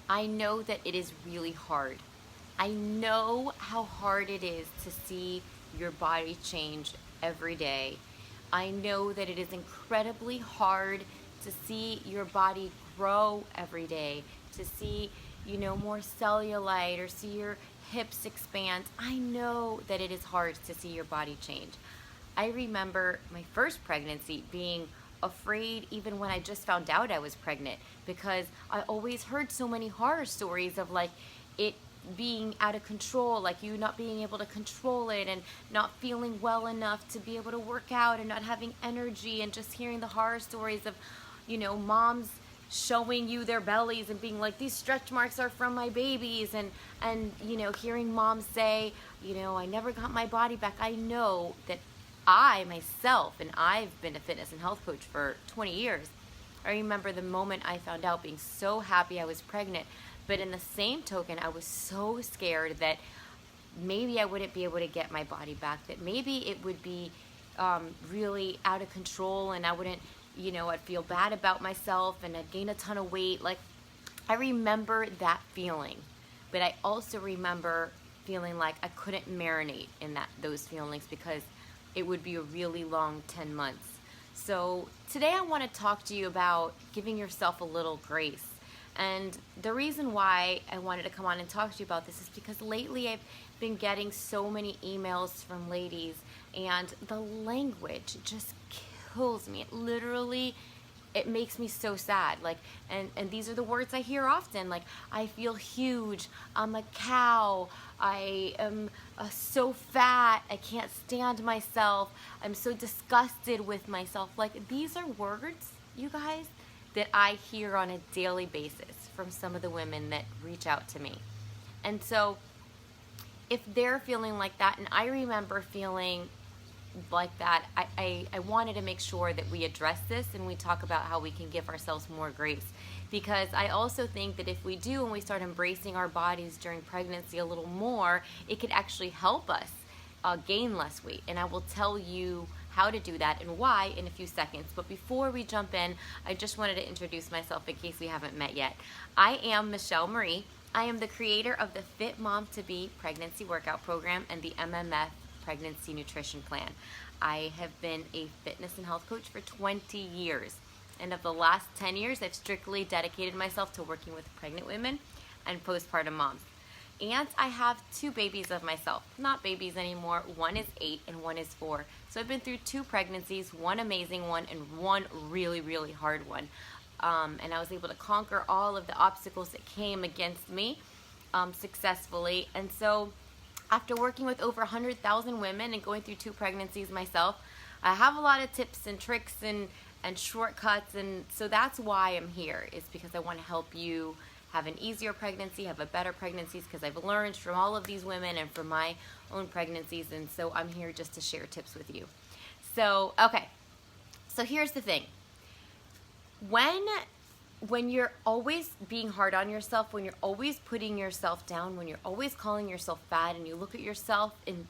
I know that it is really hard. I know how hard it is to see your body change every day. I know that it is incredibly hard to see your body grow every day, to see, more cellulite or see your hips expand. I know that it is hard to see your body change. I remember my first pregnancy being afraid even when I just found out I was pregnant, because I always heard so many horror stories of like it being out of control, like you not being able to control it and not feeling well enough to be able to work out and not having energy, and just hearing the horror stories of, moms showing you their bellies and being like, these stretch marks are from my babies, and hearing moms say, I never got my body back. I know that I myself, and I've been a fitness and health coach for 20 years, I remember the moment I found out being so happy I was pregnant, but in the same token, I was so scared that maybe I wouldn't be able to get my body back, that maybe it would be really out of control, and I wouldn't, I'd feel bad about myself and I'd gain a ton of weight. Like, I remember that feeling, but I also remember feeling like I couldn't marinate in those feelings, because it would be a really long 10 months. So today I want to talk to you about giving yourself a little grace. And the reason why I wanted to come on and talk to you about this is because lately I've been getting so many emails from ladies, and the language just kills me. It literally, it makes me so sad. Like, and these are the words I hear often, like, I feel huge, I'm a cow, I am so fat, I can't stand myself, I'm so disgusted with myself. Like, these are words, you guys, that I hear on a daily basis from some of the women that reach out to me. And so if they're feeling like that, and I remember feeling like that, I wanted to make sure that we address this and we talk about how we can give ourselves more grace. Because I also think that if we do and we start embracing our bodies during pregnancy a little more, it could actually help us gain less weight. And I will tell you how to do that and why in a few seconds. But before we jump in, I just wanted to introduce myself in case we haven't met yet. I am Michelle Marie. I am the creator of the Fit Mom to Be Pregnancy Workout Program and the MMF Pregnancy Nutrition Plan. I have been a fitness and health coach for 20 years. And of the last 10 years, I've strictly dedicated myself to working with pregnant women and postpartum moms. And I have 2 babies of myself. Not babies anymore. One is 8 and one is 4. So I've been through 2 pregnancies, one amazing one and one really, really hard one. And I was able to conquer all of the obstacles that came against me successfully. And so after working with over 100,000 women and going through 2 pregnancies myself, I have a lot of tips and tricks and shortcuts. And so that's why I'm here, is because I want to help you have an easier pregnancy, have a better pregnancies, because I've learned from all of these women and from my own pregnancies. And so I'm here just to share tips with you. So, okay. So here's the thing. When you're always being hard on yourself, when you're always putting yourself down, when you're always calling yourself fat, and you look at yourself in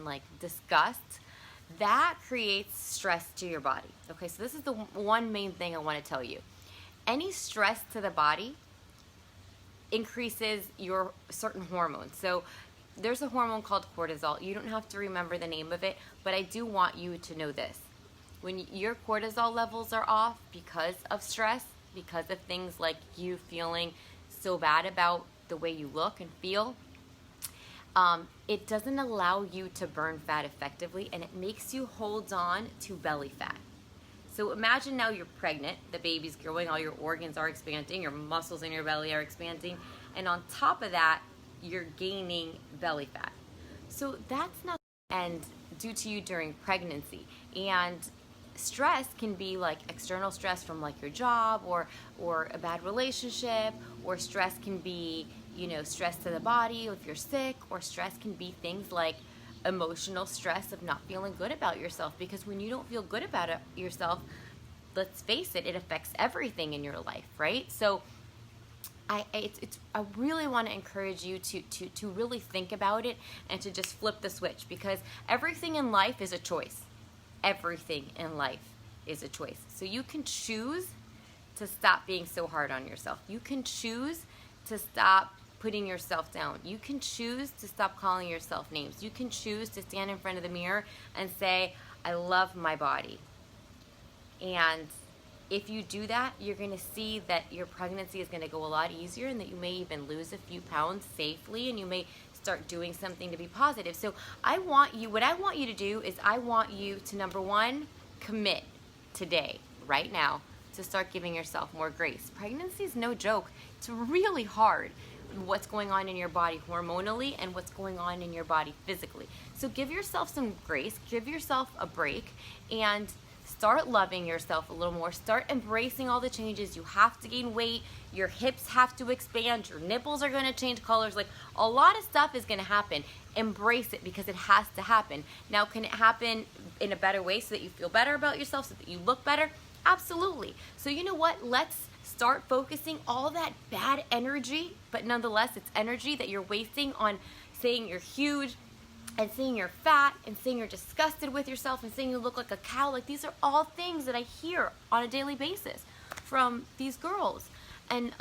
like disgust, that creates stress to your body. Okay, so this is the one main thing I want to tell you. Any stress to the body increases your certain hormones. So there's a hormone called cortisol. You don't have to remember the name of it, but I do want you to know this. When your cortisol levels are off because of stress, because of things like you feeling so bad about the way you look and feel, it doesn't allow you to burn fat effectively, and it makes you hold on to belly fat. So imagine now you're pregnant, the baby's growing, all your organs are expanding, your muscles in your belly are expanding, and on top of that, you're gaining belly fat. So that's not and due to you during pregnancy. And stress can be like external stress from like your job or a bad relationship, or stress can be, stress to the body if you're sick, or stress can be things like emotional stress of not feeling good about yourself. Because when you don't feel good about yourself, let's face it, it affects everything in your life, right? So I really want to encourage you to really think about it and to just flip the switch, because everything in life is a choice. Everything in life is a choice. So you can choose to stop being so hard on yourself. You can choose to stop putting yourself down. You can choose to stop calling yourself names. You can choose to stand in front of the mirror and say, I love my body. And if you do that, you're going to see that your pregnancy is going to go a lot easier, and that you may even lose a few pounds safely, and you may start doing something to be positive. So what I want you to do is I want you to, number one, commit today, right now, to start giving yourself more grace. Pregnancy is no joke. It's really hard what's going on in your body hormonally and what's going on in your body physically. So give yourself some grace, give yourself a break, and start loving yourself a little more. Start embracing all the changes. You have to gain weight. Your hips have to expand. Your nipples are going to change colors. Like, a lot of stuff is going to happen. Embrace it, because it has to happen. Now, can it happen in a better way so that you feel better about yourself, so that you look better? Absolutely. So you know what? Let's start focusing all that bad energy, but nonetheless, it's energy that you're wasting on saying you're huge, and saying you're fat, and saying you're disgusted with yourself, and saying you look like a cow. Like, these are all things that I hear on a daily basis from these girls. And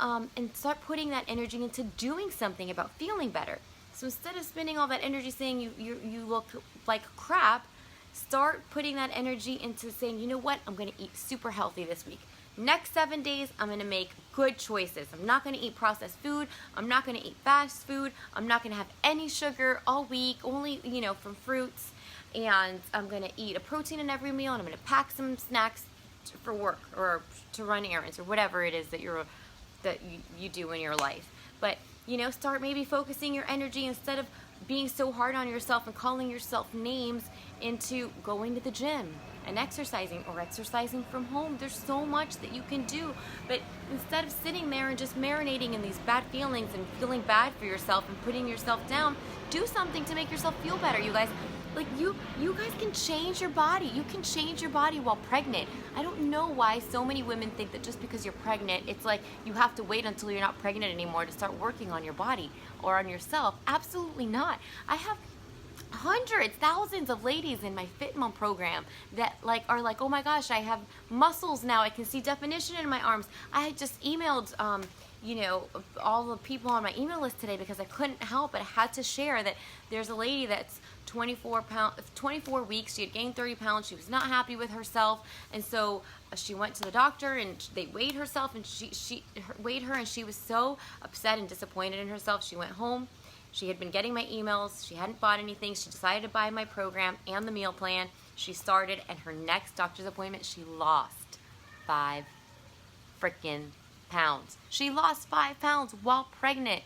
start putting that energy into doing something about feeling better. So instead of spending all that energy saying you look like crap, start putting that energy into saying, you know what, I'm going to eat super healthy this week. Next 7 days, I'm going to make good choices. I'm not going to eat processed food. I'm not going to eat fast food. I'm not going to have any sugar all week, only, from fruits. And I'm going to eat a protein in every meal, and I'm going to pack some snacks for work or to run errands or whatever it is that you do in your life. But, start maybe focusing your energy, instead of being so hard on yourself and calling yourself names, into going to the gym and exercising, or exercising from home. There's so much that you can do. But instead of sitting there and just marinating in these bad feelings and feeling bad for yourself and putting yourself down, do something to make yourself feel better, you guys. Like, you guys can change your body. You can change your body while pregnant. I don't know why so many women think that just because you're pregnant, it's like you have to wait until you're not pregnant anymore to start working on your body or on yourself. Absolutely not. I have hundreds, thousands of ladies in my Fit Mom program that are like, oh my gosh, I have muscles now. I can see definition in my arms. I had just emailed, all the people on my email list today, because I couldn't help but I had to share that there's a lady that's 24 weeks. She had gained 30 pounds. She was not happy with herself. And so she went to the doctor, and they weighed herself, and she weighed her, and she was so upset and disappointed in herself. She went home. She had been getting my emails. She hadn't bought anything. She decided to buy my program and the meal plan. She started, and her next doctor's appointment, she lost 5 freaking pounds. She lost 5 pounds while pregnant.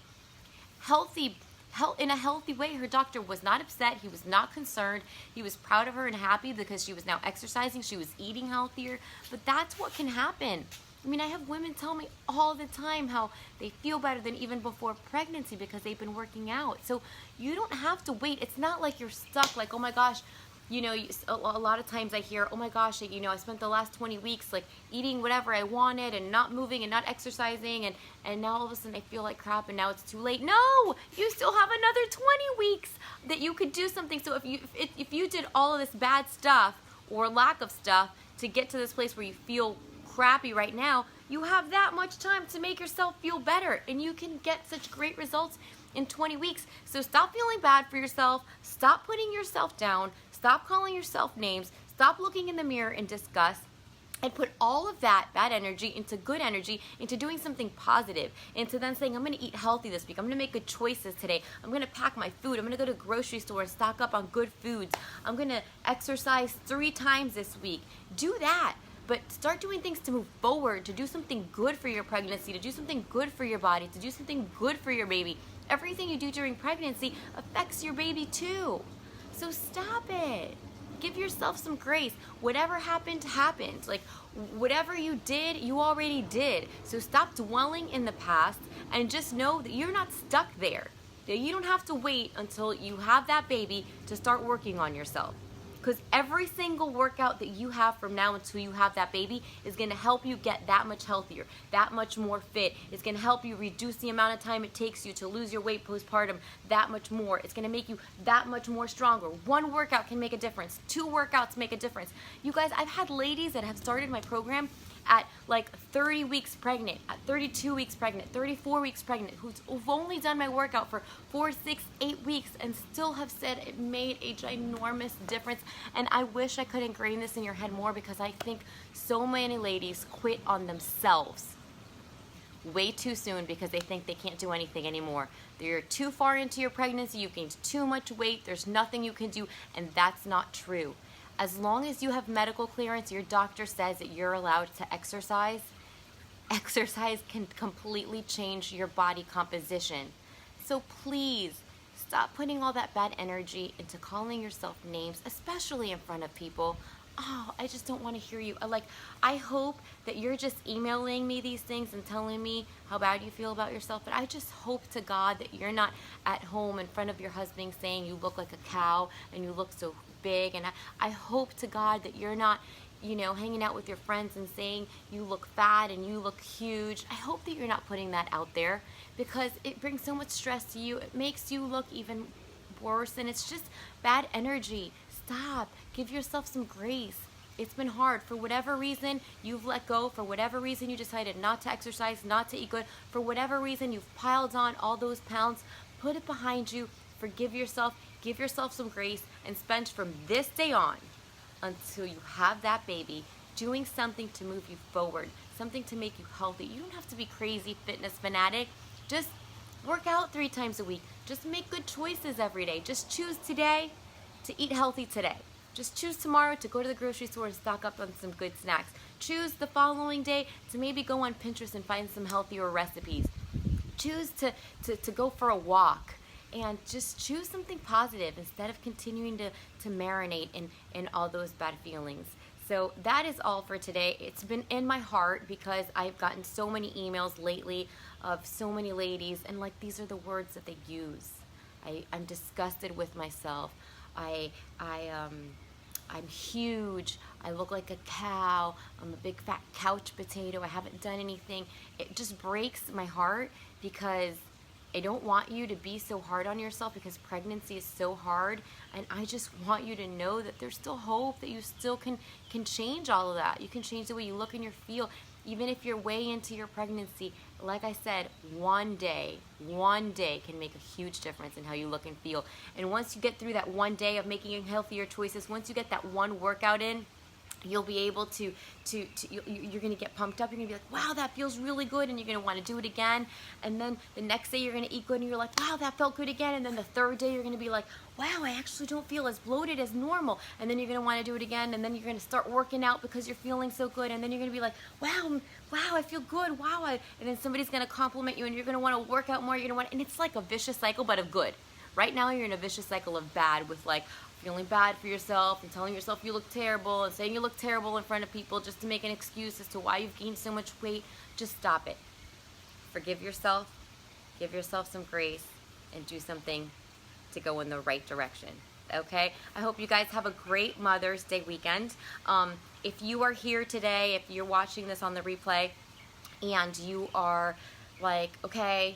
In a healthy way. Her doctor was not upset. He was not concerned. He was proud of her and happy because she was now exercising. She was eating healthier. But that's what can happen. I mean, I have women tell me all the time how they feel better than even before pregnancy because they've been working out. So you don't have to wait. It's not like you're stuck, like, oh my gosh, a lot of times I hear, oh my gosh, I spent the last 20 weeks like eating whatever I wanted and not moving and not exercising, and now all of a sudden I feel like crap and now it's too late. No, you still have another 20 weeks that you could do something. So if you did all of this bad stuff or lack of stuff to get to this place where you feel crappy right now, you have that much time to make yourself feel better, and you can get such great results in 20 weeks. So stop feeling bad for yourself. Stop putting yourself down. Stop calling yourself names. Stop looking in the mirror in disgust, and put all of that bad energy into good energy, into doing something positive, into then saying, I'm going to eat healthy this week. I'm going to make good choices today. I'm going to pack my food. I'm going to go to the grocery store and stock up on good foods. I'm going to exercise 3 times this week. Do that. But start doing things to move forward, to do something good for your pregnancy, to do something good for your body, to do something good for your baby. Everything you do during pregnancy affects your baby too. So stop it. Give yourself some grace. Whatever happened, happened. Like, whatever you did, you already did. So stop dwelling in the past, and just know that you're not stuck there. That you don't have to wait until you have that baby to start working on yourself. Because every single workout that you have from now until you have that baby is going to help you get that much healthier, that much more fit. It's going to help you reduce the amount of time it takes you to lose your weight postpartum that much more. It's going to make you that much more stronger. 1 workout can make a difference. 2 workouts make a difference. You guys, I've had ladies that have started my program at like 30 weeks pregnant, at 32 weeks pregnant, 34 weeks pregnant, who've only done my workout for 4, 6, 8 weeks and still have said it made a ginormous difference. And I wish I could ingrain this in your head more, because I think so many ladies quit on themselves way too soon because they think they can't do anything anymore. You're too far into your pregnancy, you've gained too much weight, there's nothing you can do, and that's not true. As long as you have medical clearance, your doctor says that you're allowed to exercise, exercise can completely change your body composition. So please, stop putting all that bad energy into calling yourself names, especially in front of people. Oh, I just don't want to hear you. I hope that you're just emailing me these things and telling me how bad you feel about yourself, but I just hope to God that you're not at home in front of your husband saying you look like a cow and you look so big. And I hope to God that you're not, hanging out with your friends and saying you look fat and you look huge. I hope that you're not putting that out there, because it brings so much stress to you. It makes you look even worse, and it's just bad energy. Stop. Give yourself some grace. It's been hard. For whatever reason, you've let go. For whatever reason, you decided not to exercise, not to eat good. For whatever reason, you've piled on all those pounds. Put it behind you. Forgive yourself. Give yourself some grace, and spend from this day on until you have that baby doing something to move you forward, something to make you healthy. You don't have to be crazy fitness fanatic. Just work out 3 times a week. Just make good choices every day. Just choose today to eat healthy today. Just choose tomorrow to go to the grocery store and stock up on some good snacks. Choose the following day to maybe go on Pinterest and find some healthier recipes. Choose to go for a walk, and just choose something positive instead of continuing to marinate in all those bad feelings. So that is all for today. It's been in my heart because I've gotten so many emails lately of so many ladies, and these are the words that they use. I'm disgusted with myself. I'm huge. I look like a cow. I'm a big fat couch potato. I haven't done anything. It just breaks my heart, because I don't want you to be so hard on yourself, because pregnancy is so hard, and I just want you to know that there's still hope, that you still can change all of that. You can change the way you look and you feel. Even if you're way into your pregnancy, like I said, one day can make a huge difference in how you look and feel. And once you get through that one day of making healthier choices, once you get that one workout in, you'll be able to you're going to get pumped up. You're going to be like, wow, that feels really good, and you're going to want to do it again. And then the next day you're going to eat good, and you're like, wow, that felt good again. And then the third day you're going to be like, wow, I actually don't feel as bloated as normal. And then you're going to want to do it again, and then you're going to start working out because you're feeling so good. And then you're going to be like, wow, I feel good, wow. And then somebody's going to compliment you, and you're going to want to work out more. You're going to want, and it's like a vicious cycle, but of good. Right now you're in a vicious cycle of bad, with feeling bad for yourself and telling yourself you look terrible and saying you look terrible in front of people just to make an excuse as to why you've gained so much weight. Just stop it. Forgive yourself, give yourself some grace, and do something to go in the right direction. Okay? I hope you guys have a great Mother's Day weekend. If you are here today, if you're watching this on the replay, and you are like, okay,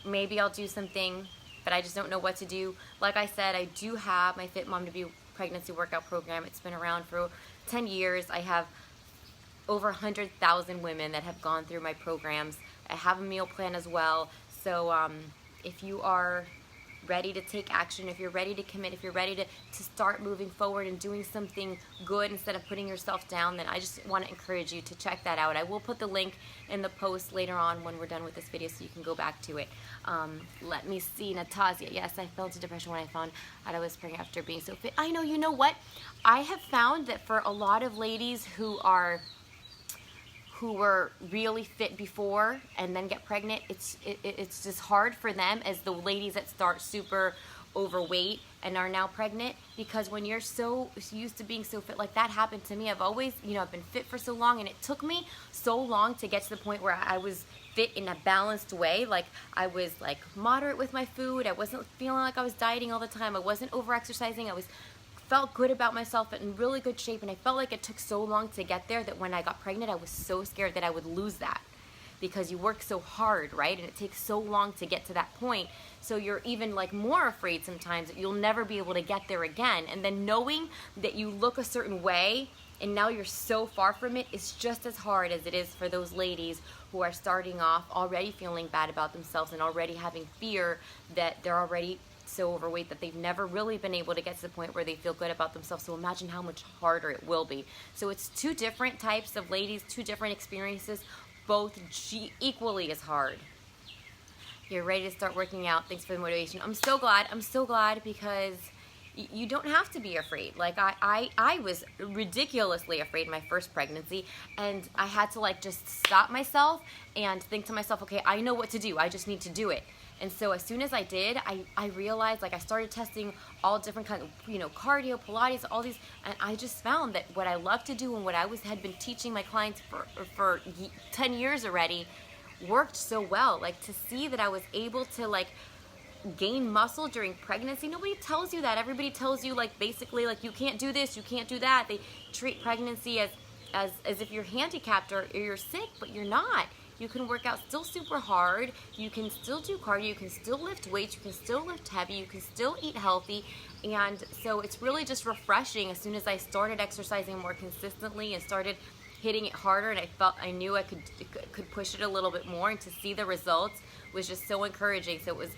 maybe I'll do something, but I just don't know what to do. Like I said, I do have my Fit Mom to Be pregnancy workout program. It's been around for 10 years. I have over 100,000 women that have gone through my programs. I have a meal plan as well. So if you are ready to take action, if you're ready to commit, if you're ready to start moving forward and doing something good instead of putting yourself down, then I just want to encourage you to check that out. I will put the link in the post later on when we're done with this video, so you can go back to it. Let me see, Natasha. Yes, I fell into depression when I found out I was pregnant after being so fit. I know, you know what? I have found that for a lot of ladies who were really fit before and then get pregnant, it's just hard for them as the ladies that start super overweight and are now pregnant, because when you're so used to being so fit, like that happened to me. I've always, I've been fit for so long, and it took me so long to get to the point where I was fit in a balanced way. Like I was like moderate with my food. I wasn't feeling like I was dieting all the time. I wasn't over exercising. Felt good about myself, in really good shape, and I felt like it took so long to get there that when I got pregnant, I was so scared that I would lose that, because you work so hard, right? And it takes so long to get to that point, so you're even like more afraid sometimes that you'll never be able to get there again. And then knowing that you look a certain way and now you're so far from it, it's just as hard as it is for those ladies who are starting off already feeling bad about themselves and already having fear that they're already so overweight that they've never really been able to get to the point where they feel good about themselves. So imagine how much harder it will be. So it's two different types of ladies, two different experiences, both equally as hard. You're ready to start working out. Thanks for the motivation. I'm so glad because you don't have to be afraid. Like I was ridiculously afraid in my first pregnancy, and I had to like just stop myself and think to myself, okay, I know what to do. I just need to do it. And so as soon as I did, I realized, like, I started testing all different kinds of, cardio, Pilates, all these, and I just found that what I love to do and what I had been teaching my clients for 10 years already worked so well. Like, to see that I was able to, like, gain muscle during pregnancy. Nobody tells you that. Everybody tells you, like, basically, like, you can't do this, you can't do that. They treat pregnancy as if you're handicapped or you're sick, but you're not. You can work out still super hard, you can still do cardio, you can still lift weights, you can still lift heavy, you can still eat healthy. And so it's really just refreshing. As soon as I started exercising more consistently and started hitting it harder, and I knew I could push it a little bit more, and to see the results was just so encouraging. So it was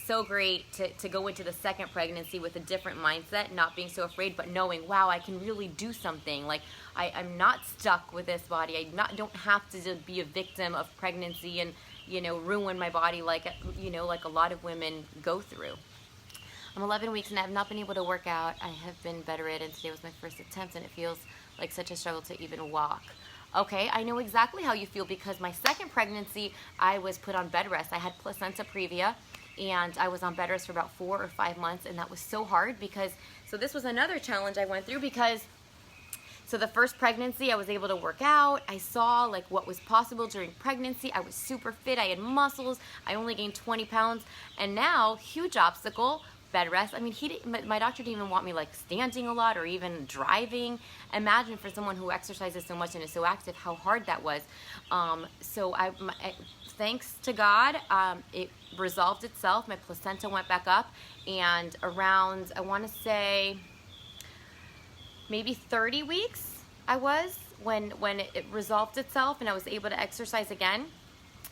so great to go into the second pregnancy with a different mindset, not being so afraid, but knowing, wow, I can really do something. Like, I'm not stuck with this body. I don't have to be a victim of pregnancy and, ruin my body like a lot of women go through. I'm 11 weeks and I have not been able to work out. I have been bedridden. Today was my first attempt, and it feels like such a struggle to even walk. Okay, I know exactly how you feel, because my second pregnancy, I was put on bed rest. I had placenta previa, and I was on bed rest for about 4 or 5 months, and that was so hard so this was another challenge I went through, because so the first pregnancy I was able to work out. I saw like what was possible during pregnancy. I was super fit, I had muscles, I only gained 20 pounds, and now, huge obstacle, bed rest. I mean, my doctor didn't even want me like standing a lot or even driving. Imagine for someone who exercises so much and is so active, how hard that was. So thanks to God, it resolved itself. My placenta went back up, and around, I want to say, maybe 30 weeks I was when it resolved itself and I was able to exercise again.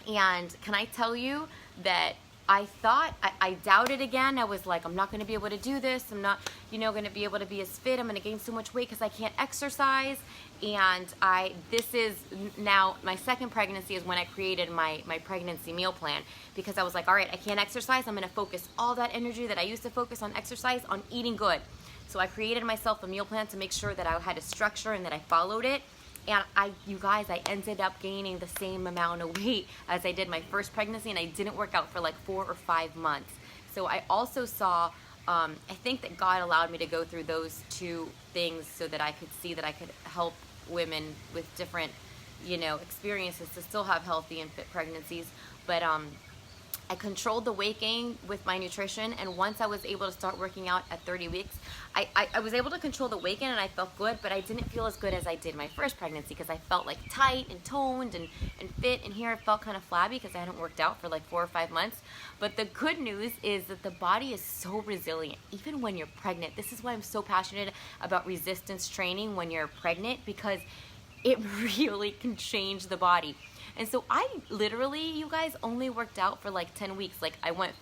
And can I tell you that I thought, I doubted again. I was like, I'm not going to be able to do this. I'm not, going to be able to be as fit. I'm going to gain so much weight because I can't exercise. And this is now, my second pregnancy is when I created my pregnancy meal plan, because I was like, all right, I can't exercise. I'm going to focus all that energy that I used to focus on exercise on eating good. So I created myself a meal plan to make sure that I had a structure and that I followed it. And you guys, I ended up gaining the same amount of weight as I did my first pregnancy, and I didn't work out for like 4 or 5 months. So I also saw, I think that God allowed me to go through those two things so that I could see that I could help women with different, experiences to still have healthy and fit pregnancies. But I controlled the weight gain with my nutrition, and once I was able to start working out at 30 weeks, I was able to control the weight gain and I felt good, but I didn't feel as good as I did my first pregnancy, because I felt like tight and toned and fit, and here I felt kind of flabby because I hadn't worked out for like 4 or 5 months. But the good news is that the body is so resilient, even when you're pregnant. This is why I'm so passionate about resistance training when you're pregnant, because it really can change the body. And so I literally, you guys, only worked out for like 10 weeks. Like, I went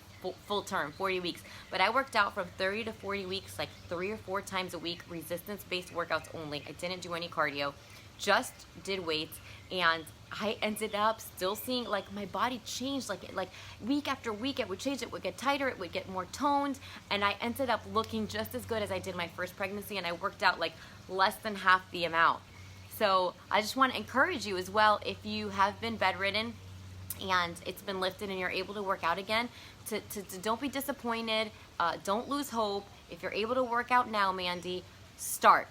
full term, 40 weeks. But I worked out from 30 to 40 weeks, like 3 or 4 times a week, resistance-based workouts only. I didn't do any cardio, just did weights. And I ended up still seeing, like, my body changed. Like week after week, it would change. It would get tighter. It would get more toned. And I ended up looking just as good as I did my first pregnancy. And I worked out like less than half the amount. So I just want to encourage you as well, if you have been bedridden and it's been lifted and you're able to work out again, to don't be disappointed, don't lose hope. If you're able to work out now, Mandy, start.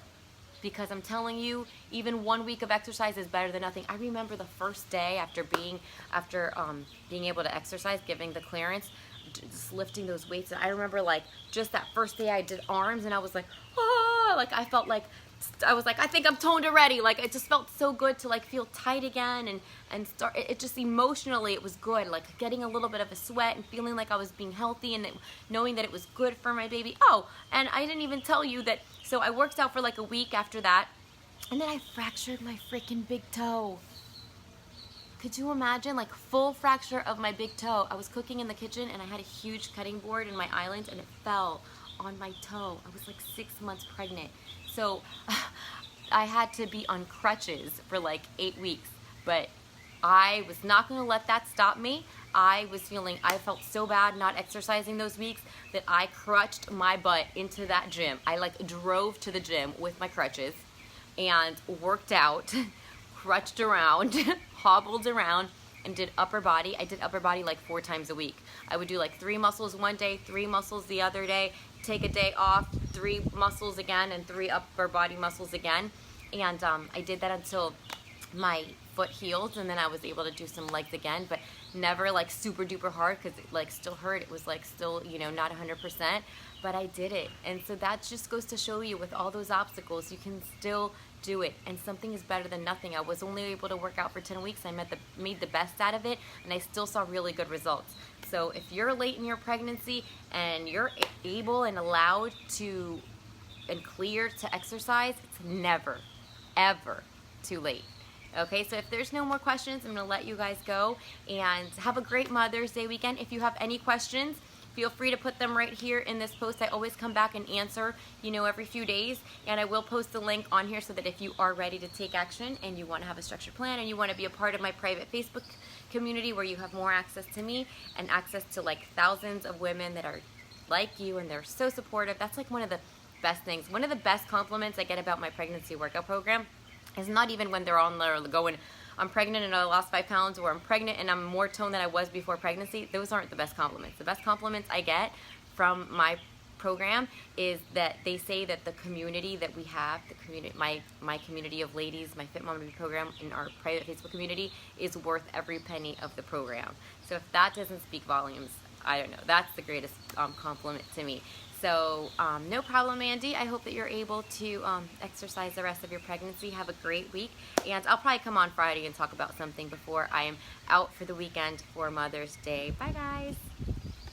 Because I'm telling you, even 1 week of exercise is better than nothing. I remember the first day after being able to exercise, giving the clearance, just lifting those weights. And I remember, like, just that first day I did arms, and I was like, oh, like I felt like, I was like, I think I'm toned already. Like, it just felt so good to like feel tight again and start. It just emotionally, it was good. Like getting a little bit of a sweat and feeling like I was being healthy, and knowing that it was good for my baby. Oh, and I didn't even tell you that. So I worked out for like a week after that. And then I fractured my freaking big toe. Could you imagine, like, full fracture of my big toe? I was cooking in the kitchen and I had a huge cutting board in my island and it fell on my toe. I was like 6 months pregnant. So I had to be on crutches for like 8 weeks, but I was not going to let that stop me. I felt so bad not exercising those weeks that I crutched my butt into that gym. I like drove to the gym with my crutches and worked out, crutched around, hobbled around, and did upper body. I did upper body like 4 times a week. I would do like 3 muscles one day, 3 muscles the other day, take a day off, 3 muscles again, and 3 upper body muscles again. And I did that until my foot healed, and then I was able to do some legs again, but never like super duper hard because it like still hurt. It was like still, you know, not 100%, but I did it. And so that just goes to show you, with all those obstacles, you can still do it, and something is better than nothing. I was only able to work out for 10 weeks. I made the best out of it, and I still saw really good results. So if you're late in your pregnancy and you're able and allowed to and clear to exercise, it's never, ever too late. Okay, so if there's no more questions, I'm going to let you guys go, and have a great Mother's Day weekend. If you have any questions, feel free to put them right here in this post. I always come back and answer, you know, every few days, and I will post the link on here so that if you are ready to take action and you want to have a structured plan and you want to be a part of my private Facebook community where you have more access to me and access to like thousands of women that are like you and they're so supportive. That's like one of the best things. One of the best compliments I get about my pregnancy workout program is not even when they're on there going, I'm pregnant and I lost 5 pounds, or I'm pregnant and I'm more toned than I was before pregnancy. Those aren't the best compliments. The best compliments I get from my program is that they say that the community that we have, the community, my community of ladies, my Fit Mom program in our private Facebook community, is worth every penny of the program. So if that doesn't speak volumes, I don't know. That's the greatest compliment to me. So no problem, Andy. I hope that you're able to exercise the rest of your pregnancy. Have a great week. And I'll probably come on Friday and talk about something before I am out for the weekend for Mother's Day. Bye, guys.